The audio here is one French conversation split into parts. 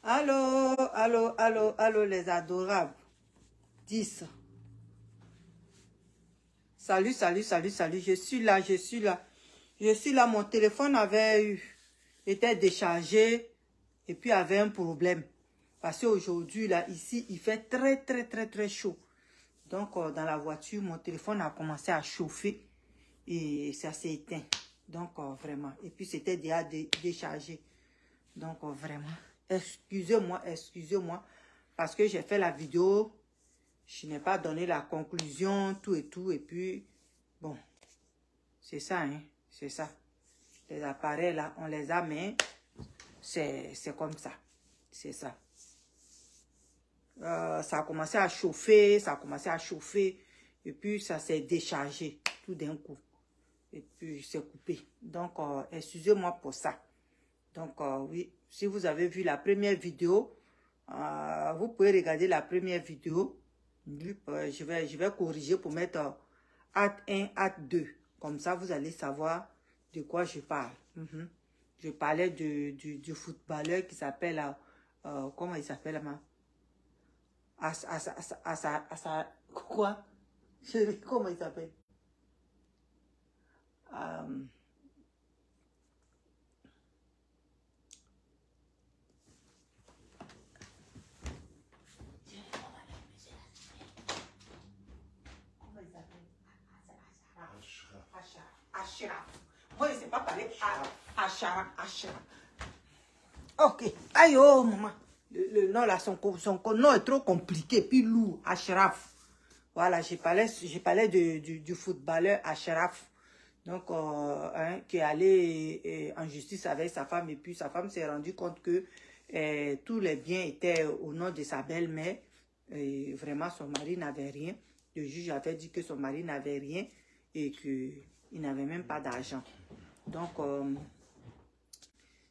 Allô, allô, allô, allô, les adorables. 10. Salut, salut, salut, salut. Je suis là, je suis là. Je suis là. Mon téléphone était déchargé et puis avait un problème. Parce qu'aujourd'hui, là, ici, il fait très, très, très, très chaud. Donc, dans la voiture, mon téléphone a commencé à chauffer et ça s'est éteint. Donc, vraiment. Et puis, c'était déjà déchargé. Donc, vraiment. Excusez-moi, excusez-moi. Parce que j'ai fait la vidéo. Je n'ai pas donné la conclusion, tout et tout. Et puis, bon. C'est ça, hein. C'est ça. Les appareils, là, on les a, mais c'est comme ça. C'est ça. Ça a commencé à chauffer. Ça a commencé à chauffer. Et puis, ça s'est déchargé tout d'un coup. Et puis, c'est coupé. Donc, excusez-moi pour ça. Donc, oui, si vous avez vu la première vidéo, vous pouvez regarder la première vidéo. Je vais corriger pour mettre acte 1, acte 2. Comme ça, vous allez savoir de quoi je parle. Je parlais du footballeur qui s'appelle, comment il s'appelle, quoi? Comment il s'appelle? Ashraf. Moi, je ne sais pas parler Ashraf. Ok. Aïe, oh, maman. Le nom là, son nom est trop compliqué. Puis lourd. Ashraf. Voilà, j'ai parlé du footballeur Ashraf. Donc, qui est allé en justice avec sa femme. Et puis, sa femme s'est rendue compte que tous les biens étaient au nom de sa belle-mère. Et vraiment, son mari n'avait rien. Le juge avait dit que son mari n'avait rien et qu'il n'avait même pas d'argent. Donc,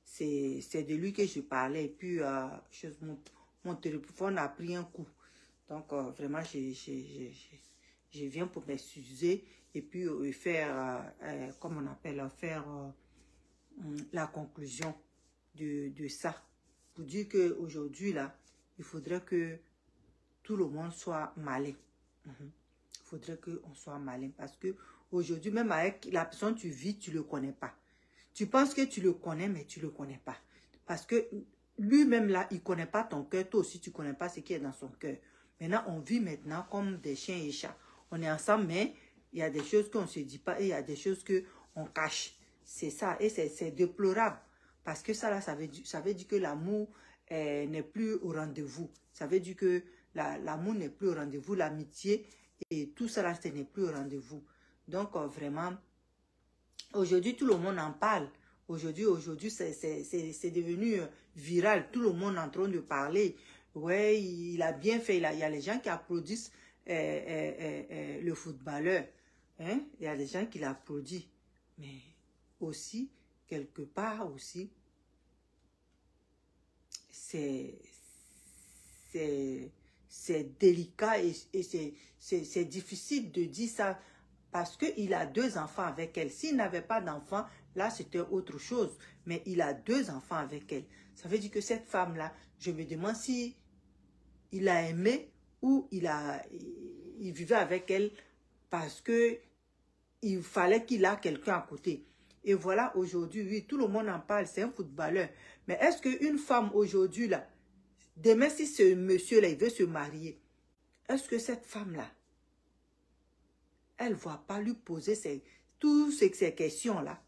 c'est de lui que je parlais. Et puis, mon téléphone a pris un coup. Donc, vraiment, je viens pour m'excuser et puis faire, comme on appelle, faire la conclusion de ça. Pour dire qu'aujourd'hui, là, il faudrait que tout le monde soit malin. Il faudrait qu'on soit malin parce que aujourd'hui, même avec la personne que tu vis, tu ne le connais pas. Tu penses que tu le connais, mais tu ne le connais pas. Parce que lui-même, là, il ne connaît pas ton cœur. Toi aussi, tu ne connais pas ce qui est dans son cœur. Maintenant, on vit maintenant comme des chiens et chats. On est ensemble, mais il y a des choses qu'on ne se dit pas et il y a des choses qu'on cache. C'est ça. Et c'est déplorable. Parce que ça, là, ça veut dire que l'amour n'est plus au rendez-vous. Ça veut dire que l'amour n'est plus au rendez-vous. L'amitié et tout ça, là, ce n'est plus au rendez-vous. Donc, vraiment, aujourd'hui, tout le monde en parle. Aujourd'hui, c'est devenu viral. Tout le monde est en train de parler. Ouais, il a bien fait. Il y a les gens qui applaudissent le footballeur. Hein? Il y a des gens qui l'applaudissent. Mais aussi, quelque part aussi, c'est délicat et c'est difficile de dire ça parce qu'il a 2 enfants avec elle. S'il n'avait pas d'enfants, là, c'était autre chose. Mais il a 2 enfants avec elle. Ça veut dire que cette femme-là, je me demande si il a aimé ou il vivait avec elle parce que il fallait qu'il ait quelqu'un à côté. Et voilà, aujourd'hui, oui, tout le monde en parle, c'est un footballeur. Mais est-ce qu'une femme aujourd'hui, là, demain, si ce monsieur-là, il veut se marier, est-ce que cette femme-là, elle ne va pas lui poser toutes ces questions-là?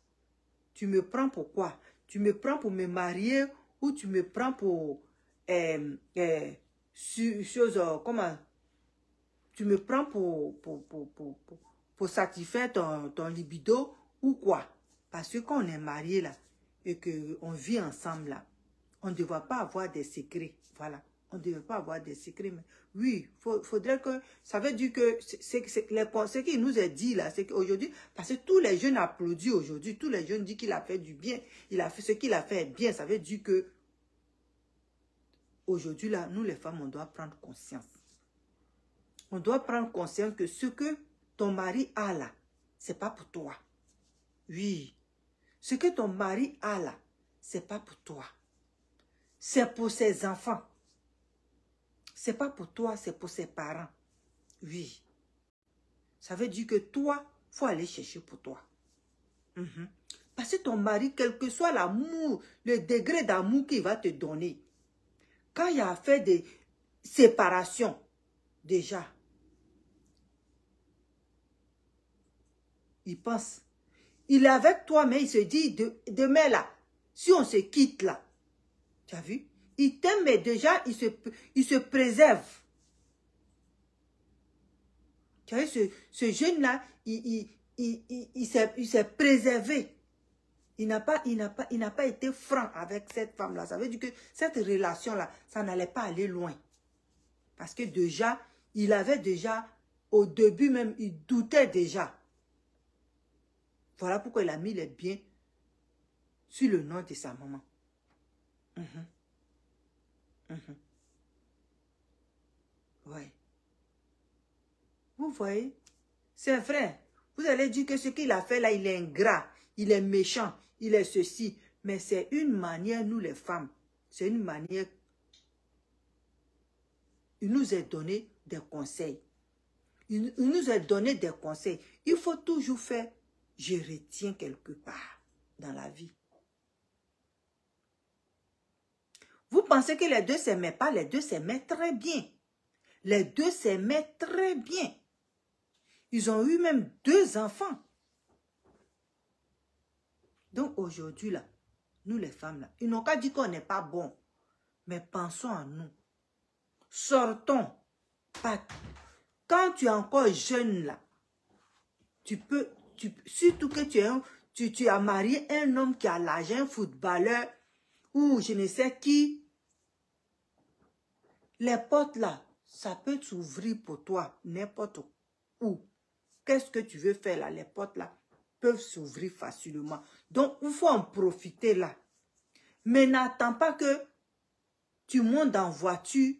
Tu me prends pour quoi? Tu me prends pour me marier ou tu me prends pour comment? Tu me prends pour satisfaire ton libido ou quoi? Parce que quand on est marié là et qu'on vit ensemble là, on ne devrait pas avoir des secrets. Voilà. On ne devrait pas avoir des secrets. Mais oui, faudrait que... Ça veut dire que ce qu'il nous a dit là, c'est qu'aujourd'hui, parce que tous les jeunes applaudissent aujourd'hui, tous les jeunes disent qu'il a fait du bien. Il a fait ce qu'il a fait bien. Ça veut dire que aujourd'hui là, nous les femmes, on doit prendre conscience. On doit prendre conscience que ce que ton mari a là, c'est pas pour toi. Oui. Ce que ton mari a là, c'est pas pour toi. c'est pour ses enfants. C'est pas pour toi, c'est pour ses parents. Oui. Ça veut dire que toi, il faut aller chercher pour toi. Parce que ton mari, quel que soit l'amour, le degré d'amour qu'il va te donner, quand il a fait des séparations, déjà, il pense. Il est avec toi, mais il se dit, demain là, si on se quitte là, tu as vu? Il t'aime, mais déjà, il se préserve. Tu vois, ce jeune-là, il s'est préservé. Il n'a pas été franc avec cette femme-là. Ça veut dire que cette relation-là, ça n'allait pas aller loin. Parce que déjà, il avait déjà, au début même, il doutait déjà. Voilà pourquoi il a mis les biens sur le nom de sa maman. Ouais. Vous voyez? C'est vrai. Vous allez dire que ce qu'il a fait là, il est ingrat, il est méchant, il est ceci. Mais c'est une manière, nous les femmes, c'est une manière. Il nous a donné des conseils. Il nous a donné des conseils. Il faut toujours faire, je retiens quelque part dans la vie. Vous pensez que les deux s'aimaient pas? Les deux s'aimaient très bien. Les deux s'aimaient très bien. Ils ont eu même 2 enfants. Donc aujourd'hui, là, nous les femmes, là, ils n'ont qu'à dire qu'on n'est pas bon. Mais pensons à nous. Sortons. Quand tu es encore jeune, là, surtout que tu as marié un homme qui a l'argent, un footballeur, ou je ne sais qui, les portes là, ça peut s'ouvrir pour toi n'importe où. Qu'est-ce que tu veux faire là? Les portes là peuvent s'ouvrir facilement. Donc, il faut en profiter là. Mais n'attends pas que tu montes en voiture,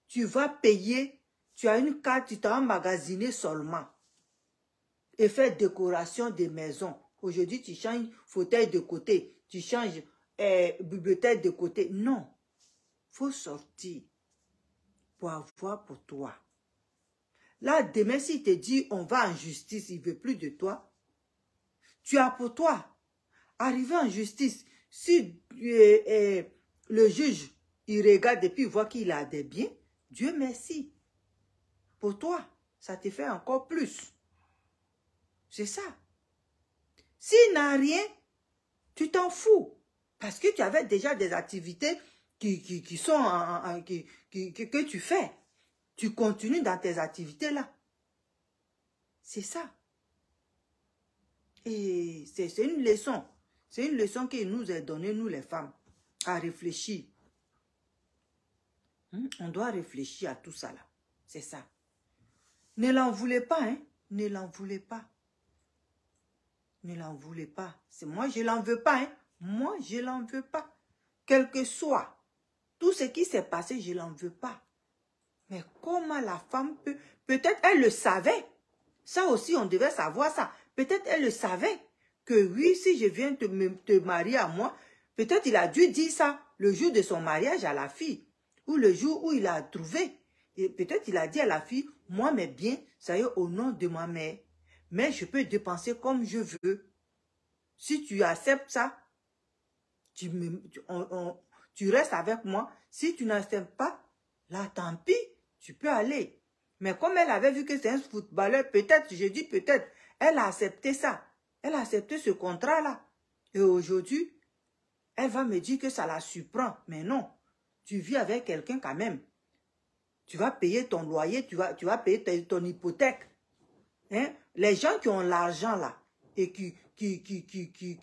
tu vas payer, tu as une carte, tu t'as emmagasiné seulement. Et faire décoration des maisons. Aujourd'hui, tu changes fauteuil de côté, tu changes bibliothèque de côté. Non. Il faut sortir pour avoir pour toi. Là, demain, s'il te dit, on va en justice, il ne veut plus de toi, tu as pour toi. Arriver en justice, si le juge, il regarde et puis il voit qu'il a des biens, Dieu merci. Pour toi, ça te fait encore plus. C'est ça. S'il n'a rien, tu t'en fous. Parce que tu avais déjà des activités que tu fais. Tu continues dans tes activités-là. C'est ça. Et c'est une leçon. C'est une leçon qu'il nous a donnée, nous les femmes, à réfléchir. On doit réfléchir à tout ça là. C'est ça. Ne l'en voulez pas, hein. Ne l'en voulez pas. Ne l'en voulez pas. C'est moi, je l'en veux pas, hein. Moi, je l'en veux pas. Quel que soit tout ce qui s'est passé, je l'en veux pas. Mais comment la femme peut... Peut-être elle le savait. Ça aussi, on devait savoir ça. Peut-être elle le savait. Que oui, si je viens te marier à moi, peut-être il a dû dire ça le jour de son mariage à la fille. Ou le jour où il a trouvé. Et peut-être il a dit à la fille, moi mes biens, ça y est au nom de ma mère. Mais je peux dépenser comme je veux. Si tu acceptes ça, tu restes avec moi. Si tu n'acceptes pas, là tant pis. Tu peux aller. Mais comme elle avait vu que c'est un footballeur, peut-être, je dis peut-être, elle a accepté ça. Elle a accepté ce contrat-là. Et aujourd'hui, elle va me dire que ça la surprend. Mais non, tu vis avec quelqu'un quand même. Tu vas payer ton loyer, tu vas payer ton hypothèque. Hein? Les gens qui ont l'argent là, et qui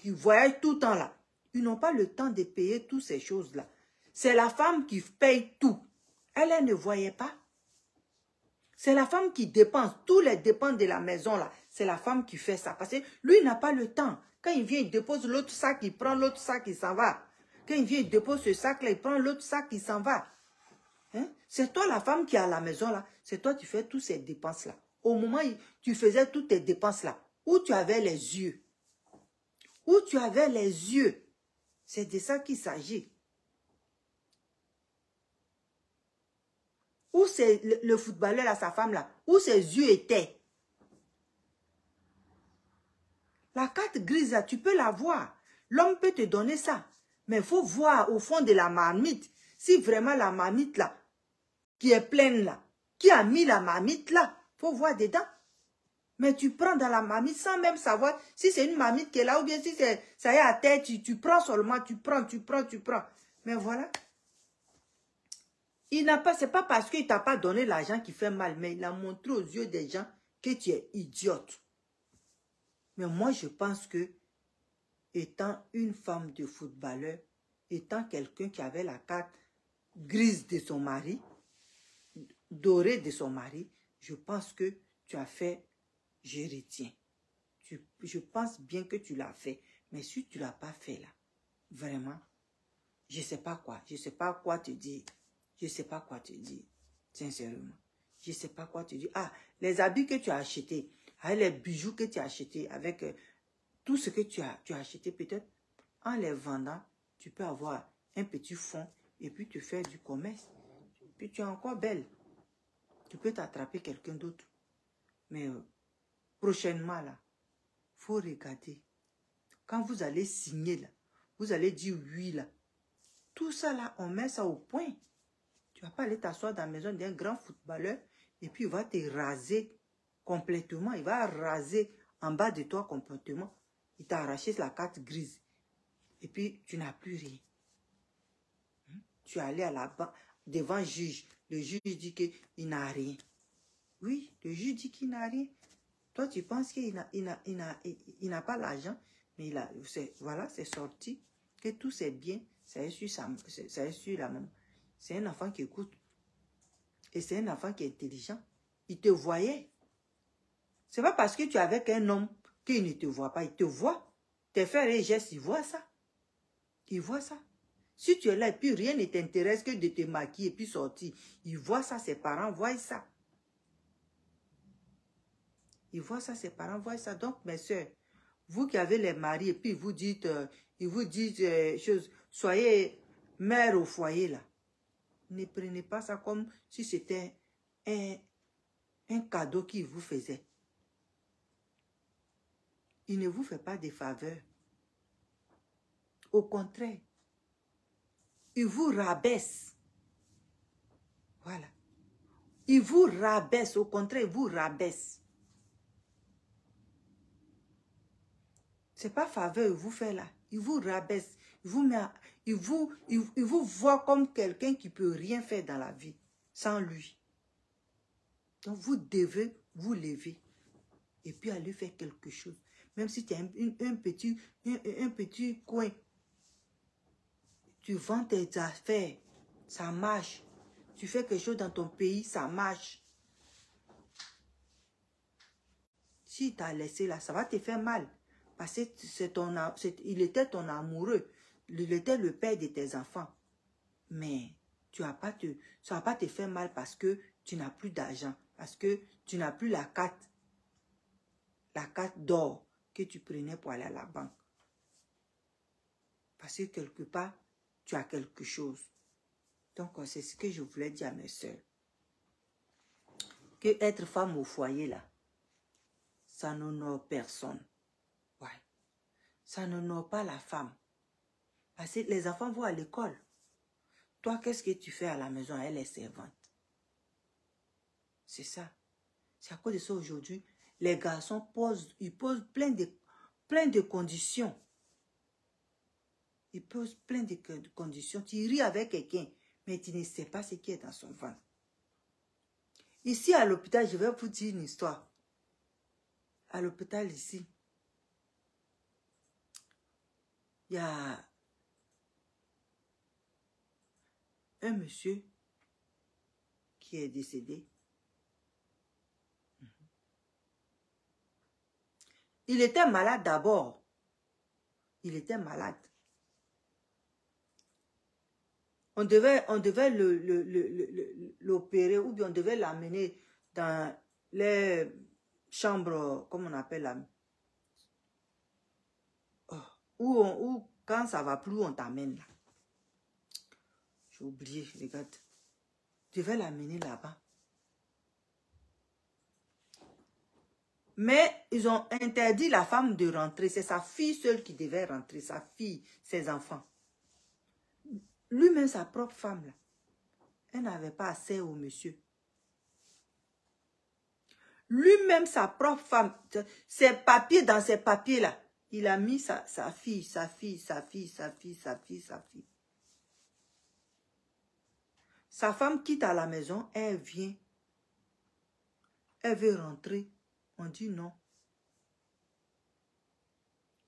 voyagent tout le temps là, ils n'ont pas le temps de payer toutes ces choses-là. C'est la femme qui paye tout. Elle ne voyait pas. C'est la femme qui dépense, tous les dépenses de la maison là. C'est la femme qui fait ça. Parce que lui, il n'a pas le temps. Quand il vient, il dépose l'autre sac, il prend l'autre sac, il s'en va. Quand il vient, il dépose ce sac là, il prend l'autre sac, il s'en va. Hein? C'est toi la femme qui est à la maison là. C'est toi qui fais toutes ces dépenses là. Au moment où tu faisais toutes tes dépenses là, où tu avais les yeux. Où tu avais les yeux. C'est de ça qu'il s'agit. Où c'est le footballeur, là, sa femme, là, où ses yeux étaient. La carte grise, là, tu peux la voir. L'homme peut te donner ça. Mais il faut voir au fond de la marmite, si vraiment la marmite, là, qui est pleine, là, qui a mis la marmite, là, il faut voir dedans. Mais tu prends dans la marmite sans même savoir si c'est une marmite qui est là ou bien si ça y est à terre, tu prends seulement, tu prends. Mais voilà. C'est pas parce qu'il ne t'a pas donné l'argent qui fait mal, mais il a montré aux yeux des gens que tu es idiote. Mais moi, je pense que, étant une femme de footballeur, étant quelqu'un qui avait la carte grise de son mari, dorée de son mari, je pense que tu as fait, je retiens. Je pense bien que tu l'as fait. Mais si tu ne l'as pas fait là, vraiment, je ne sais pas quoi. Je ne sais pas quoi te dire. Je ne sais pas quoi te dire. Sincèrement. Je ne sais pas quoi te dire. Ah, les habits que tu as achetés, avec les bijoux que tu as achetés, avec tout ce que tu as acheté, peut-être, en les vendant, tu peux avoir un petit fonds et puis tu fais du commerce. Puis tu es encore belle. Tu peux t'attraper quelqu'un d'autre. Mais prochainement, là, il faut regarder. Quand vous allez signer, là, vous allez dire oui, là. Tout ça, là, on met ça au point. Tu ne vas pas aller t'asseoir dans la maison d'un grand footballeur et puis il va te raser complètement. Il va raser en bas de toi complètement. Il t'a arraché la carte grise. Et puis, tu n'as plus rien. Tu es allé à la banque, devant le juge. Le juge dit qu'il n'a rien. Oui, le juge dit qu'il n'a rien. Toi, tu penses qu'il n'a pas l'argent, mais voilà, c'est sorti. Que tout c'est bien, ça est sur la maman. C'est un enfant qui écoute. Et c'est un enfant qui est intelligent. Il te voyait. C'est pas parce que tu es avec un homme qu'il ne te voit pas. Il te voit. Tes frères et gestes, ils voient ça. Ils voient ça. Si tu es là et puis rien ne t'intéresse que de te maquiller et puis sortir, ils voient ça, ses parents voient ça. Ils voient ça, ses parents voient ça. Donc, mes soeurs, vous qui avez les maris et puis ils vous disent choses, soyez mère au foyer là. Ne prenez pas ça comme si c'était un cadeau qu'il vous faisait. Il ne vous fait pas de faveur. Au contraire, il vous rabaisse. Voilà. Il vous rabaisse. Au contraire, il vous rabaisse. C'est pas faveur il vous fait là. Il vous rabaisse. Il vous voit comme quelqu'un qui peut rien faire dans la vie sans lui. Donc vous devez vous lever et puis aller faire quelque chose. Même si tu as un petit coin. Tu vends tes affaires, ça marche. Tu fais quelque chose dans ton pays, ça marche. Si tu as laissé là, ça va te faire mal. Parce que il était ton amoureux. Il était le père de tes enfants. Mais ça ne va pas te faire mal parce que tu n'as plus d'argent. Parce que tu n'as plus la carte d'or que tu prenais pour aller à la banque. Parce que quelque part, tu as quelque chose. Donc, c'est ce que je voulais dire à mes soeurs. Que être femme au foyer, là, ça n'honore personne. Ouais. Ça n'honore pas la femme. Parce que les enfants vont à l'école. Toi, qu'est-ce que tu fais à la maison? Elle est servante. C'est ça. C'est à cause de ça aujourd'hui, les garçons posent plein de conditions. Ils posent plein de conditions. Tu ris avec quelqu'un, mais tu ne sais pas ce qui est dans son ventre. Ici, à l'hôpital, je vais vous dire une histoire. À l'hôpital, ici, il y a un monsieur qui est décédé. Il était malade d'abord. Il était malade. On devait l'opérer ou bien on devait l'amener dans les chambres, comment on appelle là, où quand ça va plus, on t'amène là. J'ai oublié, regarde. devait l'amener là-bas. Mais ils ont interdit la femme de rentrer. C'est sa fille seule qui devait rentrer. Sa fille, ses enfants. Lui-même, sa propre femme, là, elle n'avait pas accès au monsieur. Lui-même, sa propre femme, ses papiers, dans ses papiers-là, il a mis sa fille, sa fille, sa fille, sa fille, sa fille, sa fille. Sa femme quitte à la maison, elle vient. Elle veut rentrer. On dit non.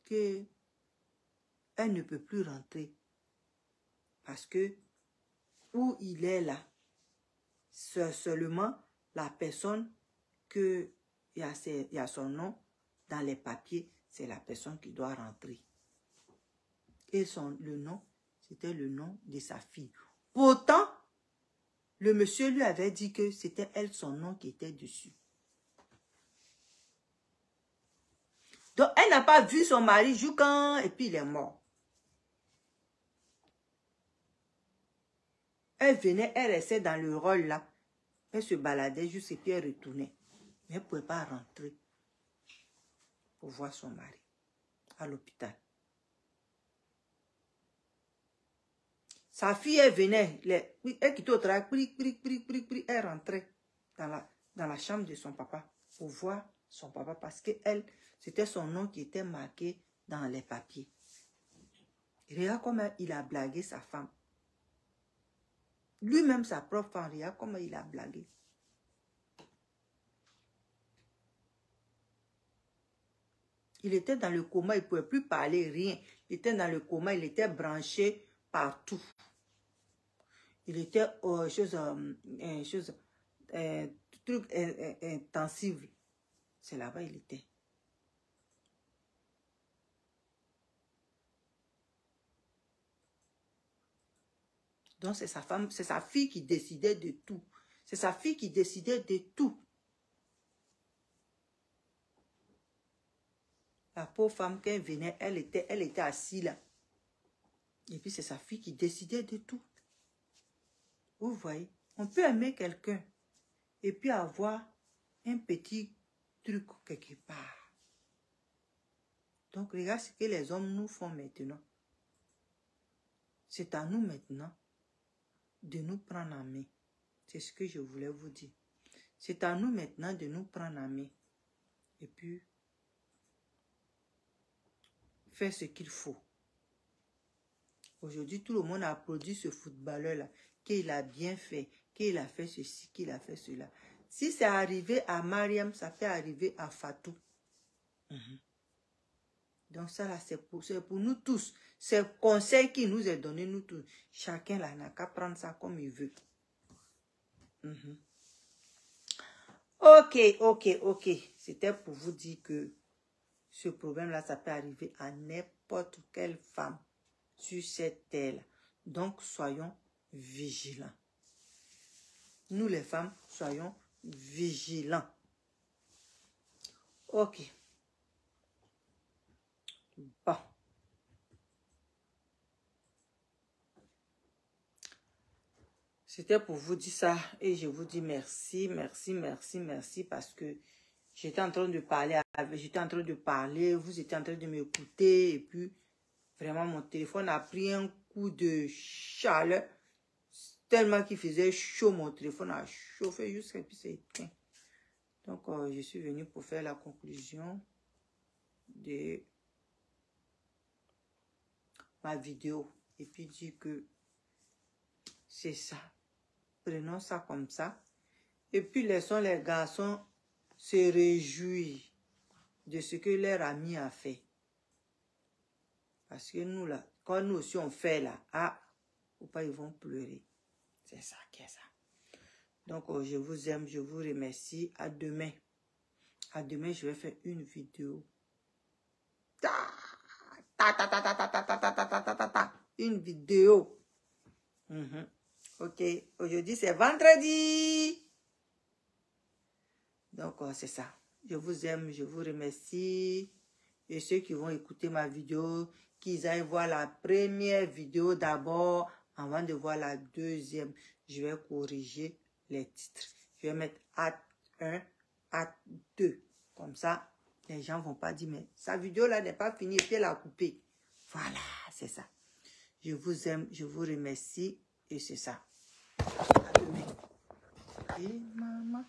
Que elle ne peut plus rentrer. Parce que où il est là, c'est seulement la personne que il y a son nom dans les papiers, c'est la personne qui doit rentrer. Et le nom, c'était le nom de sa fille. Pourtant, le monsieur lui avait dit que c'était elle, son nom qui était dessus. Donc, elle n'a pas vu son mari jusqu'à... Et puis, il est mort. Elle venait, elle restait dans le rôle là. Elle se baladait juste et puis elle retournait. Mais elle ne pouvait pas rentrer pour voir son mari à l'hôpital. Sa fille, elle venait, elle quittait au travail, elle rentrait dans la chambre de son papa pour voir son papa parce que elle, c'était son nom qui était marqué dans les papiers. Regarde comment il a blagué sa femme. Lui-même, sa propre femme, regarde comment il a blagué. Il était dans le coma, il ne pouvait plus parler, rien. Il était dans le coma, il était branché partout. Il était truc intensif. C'est là-bas il était. Donc c'est sa femme, c'est sa fille qui décidait de tout. C'est sa fille qui décidait de tout. La pauvre femme, quand elle venait, elle était assise là. Et puis c'est sa fille qui décidait de tout. Vous voyez, on peut aimer quelqu'un et puis avoir un petit truc quelque part. Donc regarde ce que les hommes nous font maintenant. C'est à nous maintenant de nous prendre en main. C'est ce que je voulais vous dire. C'est à nous maintenant de nous prendre en main. Et puis, faire ce qu'il faut. Aujourd'hui, tout le monde a applaudi ce footballeur-là, qu'il a bien fait, qu'il a fait ceci, qu'il a fait cela. Si c'est arrivé à Mariam, ça peut arriver à Fatou. Donc ça là, c'est pour nous tous. C'est le conseil qui nous est donné, nous tous. Chacun là n'a qu'à prendre ça comme il veut. Ok. C'était pour vous dire que ce problème-là, ça peut arriver à n'importe quelle femme sur cette terre-là. Donc, soyons vigilants. Nous, les femmes, soyons vigilants. Ok. Bon. C'était pour vous dire ça et je vous dis merci parce que j'étais en train de parler, vous étiez en train de m'écouter et puis vraiment mon téléphone a pris un coup de chaleur tellement qu'il faisait chaud, mon téléphone a chauffé jusqu'à puis c'est éteint. Donc je suis venue pour faire la conclusion de ma vidéo et puis dire que c'est ça. Prenons ça comme ça. Et puis laissons les garçons se réjouir de ce que leur ami a fait. Parce que nous, là, quand nous aussi on fait là, ou pas, ils vont pleurer. C'est ça qui est ça. Donc, je vous aime, je vous remercie. À demain. À demain, je vais faire une vidéo. Une vidéo. Ok, aujourd'hui c'est vendredi. Donc c'est ça. Je vous aime, je vous remercie. Et ceux qui vont écouter ma vidéo, qu'ils aillent voir la première vidéo d'abord Avant de voir la deuxième, je vais corriger les titres. Je vais mettre acte 1, acte 2. Comme ça, les gens ne vont pas dire, mais sa vidéo là n'est pas finie et puis elle a coupé. Voilà, c'est ça. Je vous aime, je vous remercie et c'est ça. À demain. Et maman.